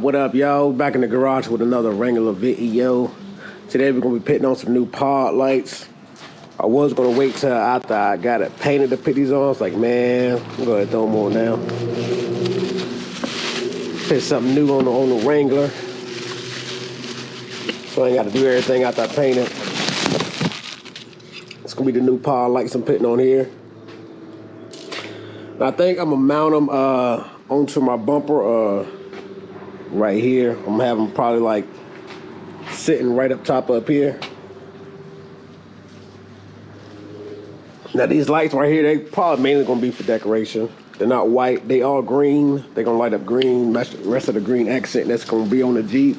What up, y'all? Back in the garage with another Wrangler video. Today we're gonna be putting on some new pod lights. I was gonna wait till after I got it painted to put these on. It's like, man, I'm gonna throw them on now. Put something new on the Wrangler, so I ain't got to do everything after I paint it. It's gonna be the new pod lights I'm putting on here. And I think I'm gonna mount them onto my bumper right here. I'm gonna have them probably like sitting right up top up here. Now these lights right here, they probably mainly gonna be for decoration. They're not white, they all green. They're gonna light up green, match the rest of the green accent that's gonna be on the Jeep.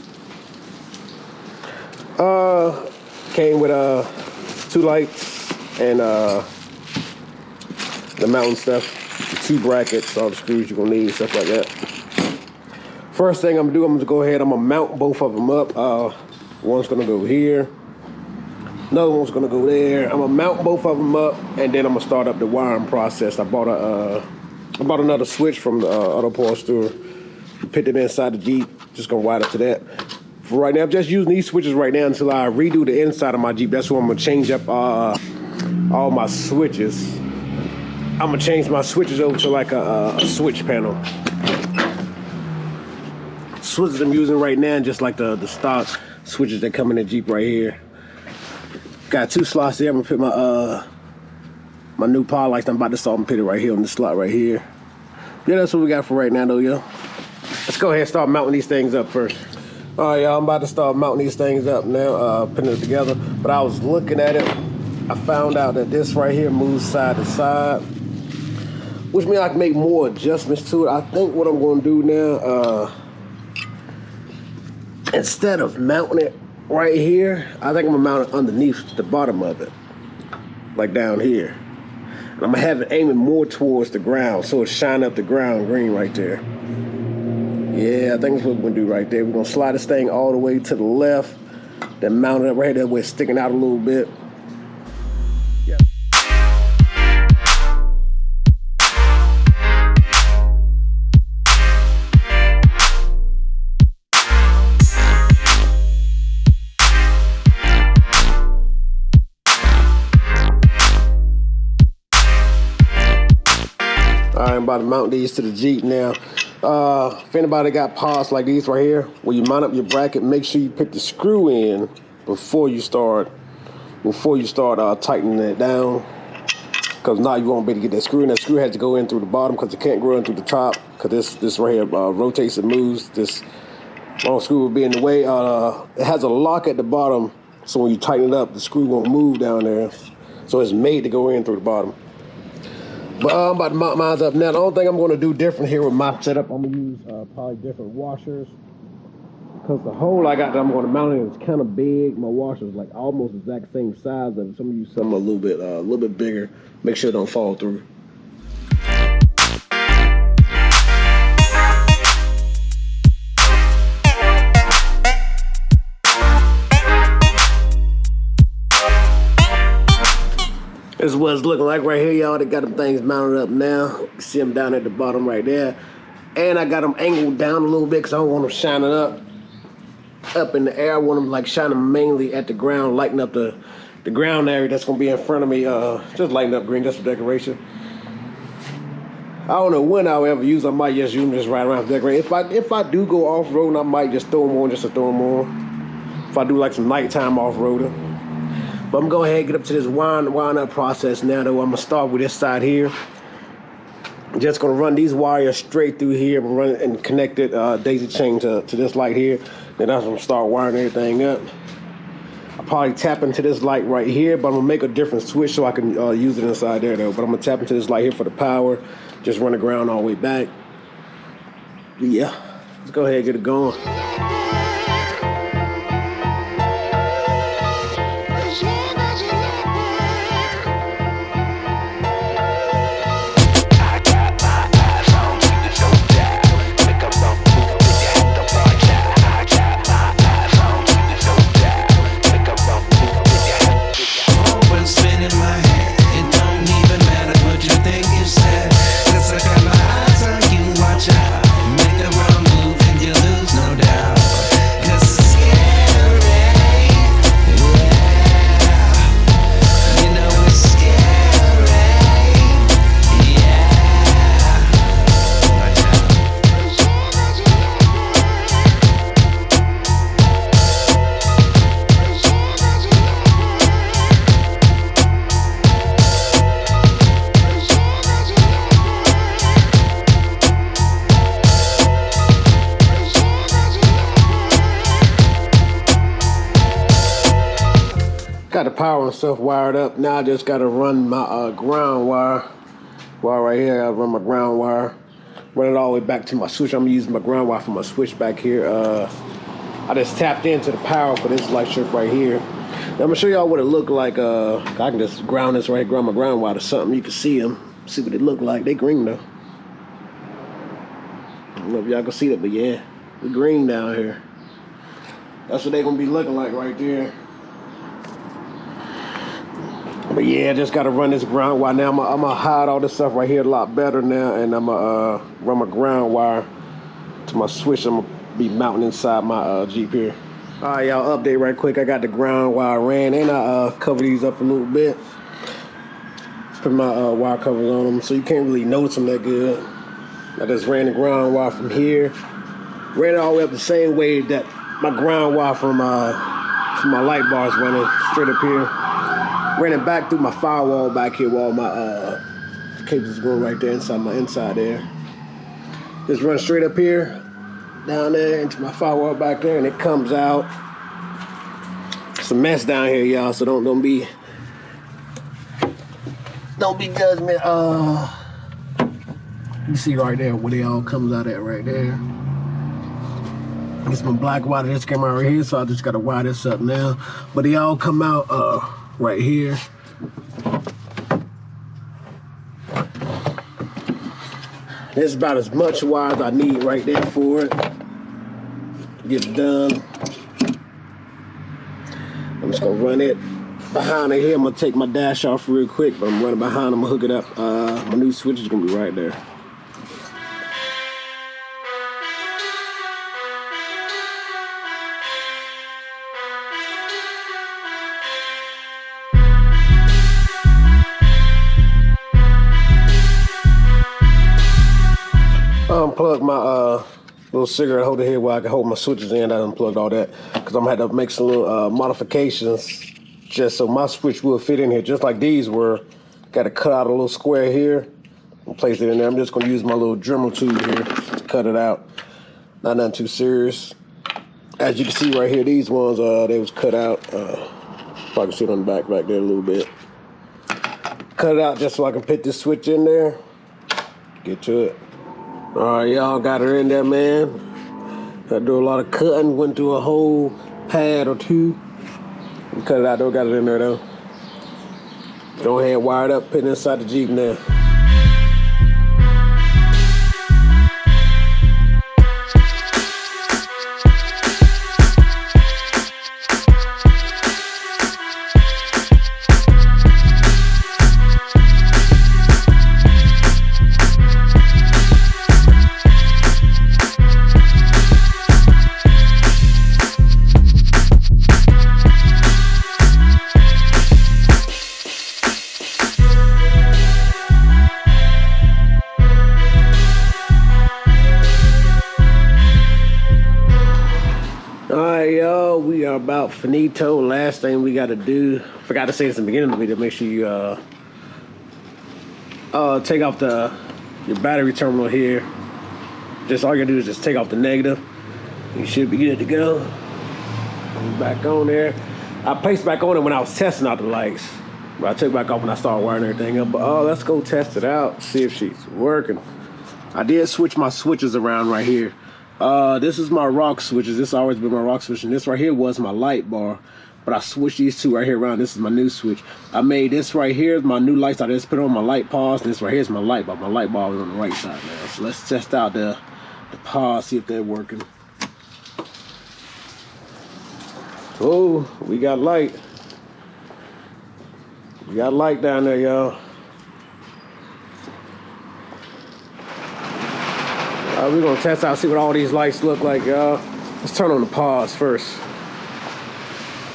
Came with 2 lights and the mountain stuff, the 2 brackets, all the screws you're gonna need, stuff like that. First thing I'm gonna do, I'm gonna go ahead, I'm gonna mount both of them up. One's gonna go here, another one's gonna go there. I'm gonna mount both of them up, and then I'm gonna start up the wiring process. I bought another switch from the auto parts store. Put it inside the Jeep, just gonna wire up to that. For right now, I'm just using these switches right now until I redo the inside of my Jeep. That's where I'm gonna change up all my switches. I'm gonna change my switches over to like a switch panel. Switches I'm using right now, just like the stock switches that come in the Jeep right here. Got 2 slots there. I'm gonna put my new pod lights. I'm about to start and put it right here on the slot right here. Yeah, that's what we got for right now though, yo. Let's go ahead and start mounting these things up first. All right, y'all, I'm about to start mounting these things up now, putting it together. But I was looking at it, I found out that this right here moves side to side, which means I can make more adjustments to it. I think what I'm gonna do now, instead of mounting it right here, I think I'm gonna mount it underneath the bottom of it, like down here. And I'm gonna have it aiming more towards the ground, so it's shining up the ground green right there. Yeah, I think that's what we're gonna do right there. We're gonna slide this thing all the way to the left, then mount it up right there where it's sticking out a little bit. Yeah. I'm about to mount these to the Jeep now. If anybody got pods like these right here, when you mount up your bracket, make sure you put the screw in before you start tightening it down. Because now you won't be able to get that screw in. That screw has to go in through the bottom because it can't go in through the top. Because this right here rotates and moves. This long screw will be in the way. It has a lock at the bottom, so when you tighten it up, the screw won't move down there. So it's made to go in through the bottom. But I'm about to mount mine up now. The only thing I'm going to do different here with my setup, I'm going to use probably different washers. Because the hole I got that I'm going to mount it is kind of big. My washer's like almost exact same size. Of it. Some of use something a little bit bigger. Make sure it don't fall through. This is what it's looking like right here, y'all. They got them things mounted up now. You can see them down at the bottom right there. And I got them angled down a little bit because I don't want them shining up in the air. I want them like shining mainly at the ground, lighting up the ground area that's gonna be in front of me. Just lighting up green, just for decoration. I don't know when I'll ever use them. I might just use them just right around for decoration. If I do go off-roading, I might just throw them on just to throw them on. If I do like some nighttime off-roading. But I'm going to go ahead and get up to this wind up process now, though. I'm going to start with this side here. I'm just going to run these wires straight through here. I'm going to run it and connect it, daisy chain to this light here. Then I'm going to start wiring everything up. I'll probably tap into this light right here, but I'm going to make a different switch so I can use it inside there, though. But I'm going to tap into this light here for the power. Just run the ground all the way back. Yeah, let's go ahead and get it going. Watch out, make the wrong move and you lose, no doubt. Got the power and stuff wired up. Now I just gotta run my ground wire. Right here, I run my ground wire. Run it all the way back to my switch. I'm using my ground wire for my switch back here. I just tapped into the power for this light strip right here. Now I'm gonna show y'all what it looked like. I can just ground this right here, ground my ground wire to something. You can see them. See what they look like. They green though. I don't know if y'all can see that, but yeah, we green down here. That's what they gonna be looking like right there. But yeah, I just gotta run this ground wire now. I'm gonna hide all this stuff right here a lot better now, and I'm gonna run my ground wire to my switch. I'm gonna be mounting inside my Jeep here. All right, y'all, update right quick. I got the ground wire ran, and I cover these up a little bit. Put my wire covers on them, so you can't really notice them that good. I just ran the ground wire from here, ran it all the way up the same way that my ground wire from my light bar is running, straight up here. Ran it back through my firewall back here where all my cables is going right there inside there. Just run straight up here, down there into my firewall back there, and it comes out. It's a mess down here, y'all, so don't be judgment. You see right there where they all comes out at right there. It's my black wire that just came out right here, so I just gotta wire this up now. But they all come out right here. This is about as much wire as I need right there for it. Get it done. I'm just gonna run it behind it here. I'm gonna take my dash off real quick, but I'm running behind. I'm gonna hook it up. My new switch is gonna be right there. Unplug my little cigarette holder here where I can hold my switches in. I unplugged all that because I'm gonna have to make some little modifications just so my switch will fit in here, just like these were. Got to cut out a little square here and place it in there. I'm just gonna use my little Dremel tool here to cut it out. Not nothing too serious. As you can see right here, these ones they was cut out. Probably can see it on the back there a little bit. Cut it out just so I can put this switch in there. Get to it. All right, y'all, got her in there, man. I do a lot of cutting, went through a whole pad or two. We cut it out though, got it in there though. Go ahead, wire it up, put it inside the Jeep now. Yo, we are about finito. Last thing we got to do, forgot to say this in the beginning of the video, make sure you take off your battery terminal here. Just all you gotta do is just take off the negative. You should be good to go. Back on there. I placed back on it when I was testing out the lights, but I took it back off when I started wiring everything up. But let's go test it out, see if she's working. I did switch my switches around right here. This is my rock switches. This has always been my rock switch, and this right here was my light bar. But I switched these two right here around. This is my new switch. I made this right here my new lights. I just put on my light pause. This right here is my light bar. My light bar is on the right side now. So let's test out the pause, see if they're working. Oh, we got light. We got light down there, y'all. We're gonna test out, see what all these lights look like, y'all. Let's turn on the pause first.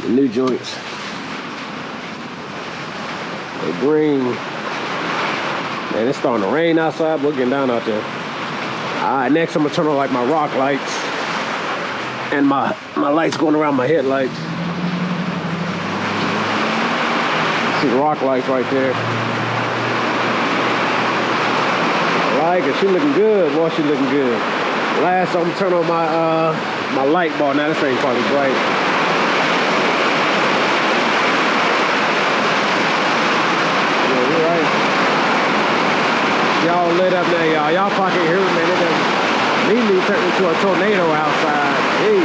The new joints. They're green. Man, it's starting to rain outside. We're getting down out there. All right, next I'm gonna turn on like my rock lights and my lights going around my headlights. See the rock lights right there. Like it, she looking good. Boy, she looking good. Last, I'm gonna turn on my light bar. Now this ain't probably bright. y'all probably can't hear me, man. It doesn't leave me turned into a tornado outside. Hey,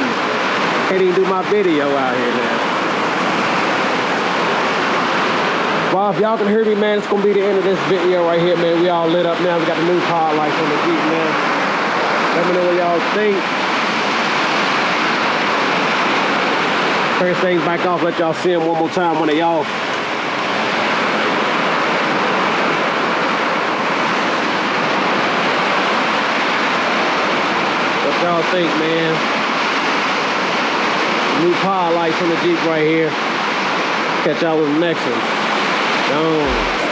can't even do my video out here now. Well, if y'all can hear me, man, it's gonna be the end of this video right here, man. We all lit up now. We got the new pod lights on the Jeep, man. Let me know what y'all think. Turn things back off, let y'all see them one more time when they off. What y'all think, man? New pod lights on the Jeep right here. Catch y'all with the next one. Gone.